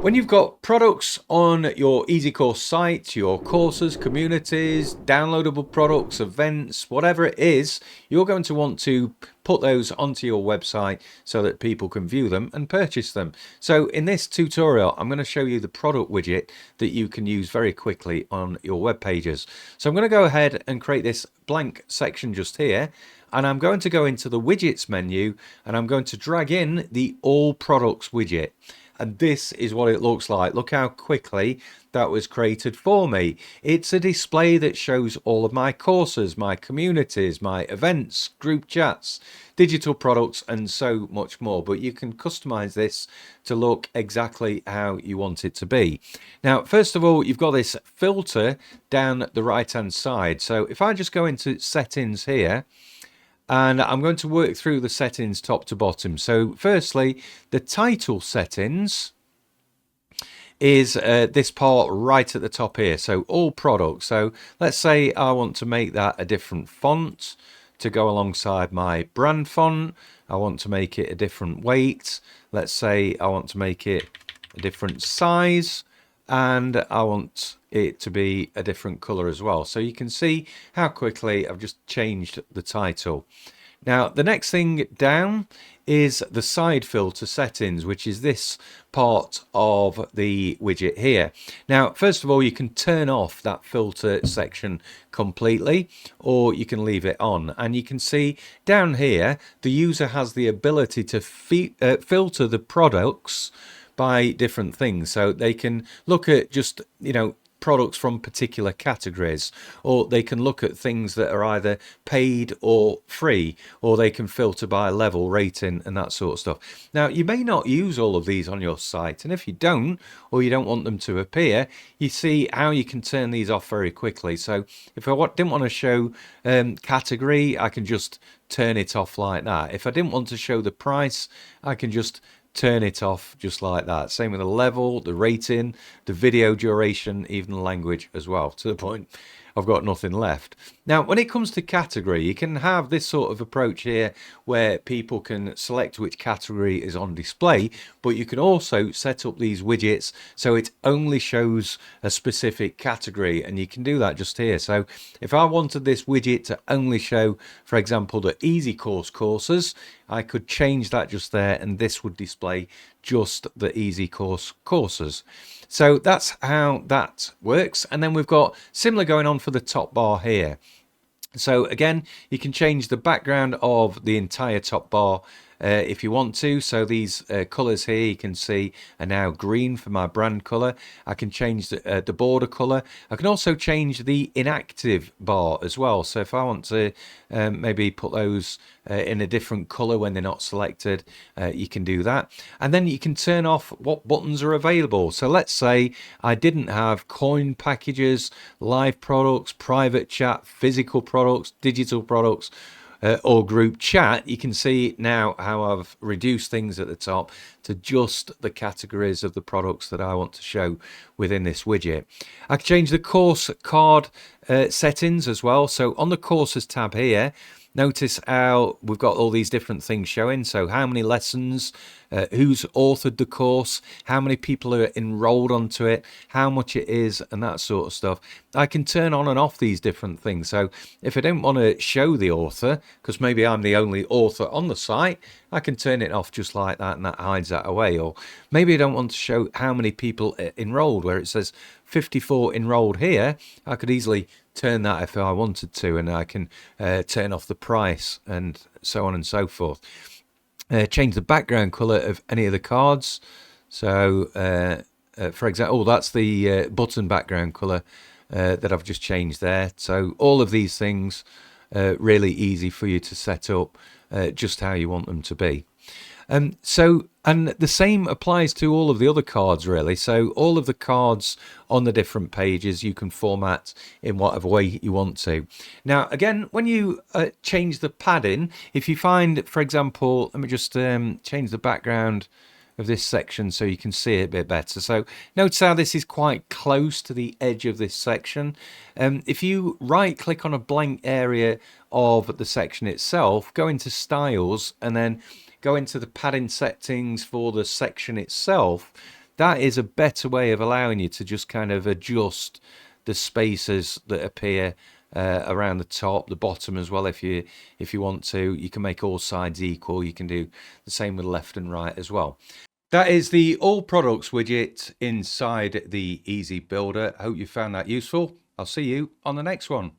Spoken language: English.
When you've got products on your EzyCourse site, your courses, communities, downloadable products, events, whatever it is, you're going to want to put those onto your website so that people can view them and purchase them. So in this tutorial, I'm going to show you the product widget that you can use very quickly on your web pages. So I'm going to go ahead and create this blank section just here. And I'm going to go into the widgets menu and I'm going to drag in the all products widget. And this is what it looks like. Look how quickly that was created for me. It's a display that shows all of my courses, my communities, my events, group chats, digital products, and so much more. But you can customize this to look exactly how you want it to be. Now, first of all, you've got this filter down the right-hand side. So if I just go into settings here, and I'm going to work through the settings top to bottom. So firstly, the title settings is this part right at the top here. So all products. So let's say I want to make that a different font to go alongside my brand font. I want to make it a different weight. Let's say I want to make it a different size. And I want it to be a different color as well. So you can see how quickly I've just changed the title. Now, the next thing down is the side filter settings, which is this part of the widget here. Now, first of all, you can turn off that filter section completely, or you can leave it on. And you can see down here, the user has the ability to filter the products by different things. So they can look at just, products from particular categories, or they can look at things that are either paid or free, or they can filter by level, rating, and that sort of stuff. Now, you may not use all of these on your site, and if you don't, or you don't want them to appear, you see how you can turn these off very quickly. So if I didn't want to show category, I can just turn it off like that. If I didn't want to show the price, I can just turn it off just like that. Same with the level, the rating, the video duration, even the language as well, to the point I've got nothing left. Now, when it comes to category, you can have this sort of approach here where people can select which category is on display, but you can also set up these widgets so it only shows a specific category, and you can do that just here. So if I wanted this widget to only show, for example, the EzyCourse courses, I could change that just there, and this would display just the EzyCourse courses. So that's how that works. And then we've got similar going on for the top bar here. So again, you can change the background of the entire top bar if you want to. So these colors here you can see are now green for my brand color. I can change the border color. I can also change the inactive bar as well. So if I want to maybe put those in a different color when they're not selected, you can do that. And then you can turn off what buttons are available. So let's say I didn't have coin packages, live products, private chat, physical products, digital products, or group chat. You can see now how I've reduced things at the top to just the categories of the products that I want to show within this widget. I can change the course card settings as well. So on the courses tab here, notice how we've got all these different things showing. So how many lessons, who's authored the course, how many people are enrolled onto it, how much it is, and that sort of stuff. I can turn on and off these different things. So if I don't want to show the author, because maybe I'm the only author on the site, I can turn it off just like that, and that hides that away. Or maybe I don't want to show how many people enrolled, where it says 54 enrolled here. I could easily turn that if I wanted to, and I can turn off the price and so on and so forth. Change the background color of any of the cards. So for example, that's the button background color that I've just changed there. So all of these things really easy for you to set up just how you want them to be. And the same applies to all of the other cards, really. So all of the cards on the different pages you can format in whatever way you want to. Now, again, when you change the padding, if you find, for example, let me just change the background of this section so you can see it a bit better. So notice how this is quite close to the edge of this section. If you right click on a blank area of the section itself, go into styles and then go into the padding settings for the section itself, that is a better way of allowing you to just kind of adjust the spaces that appear around the top, the bottom as well. If you want to, you can make all sides equal. You can do the same with left and right as well. That is the All Products widget inside the Easy Builder. I hope you found that useful. I'll see you on the next one.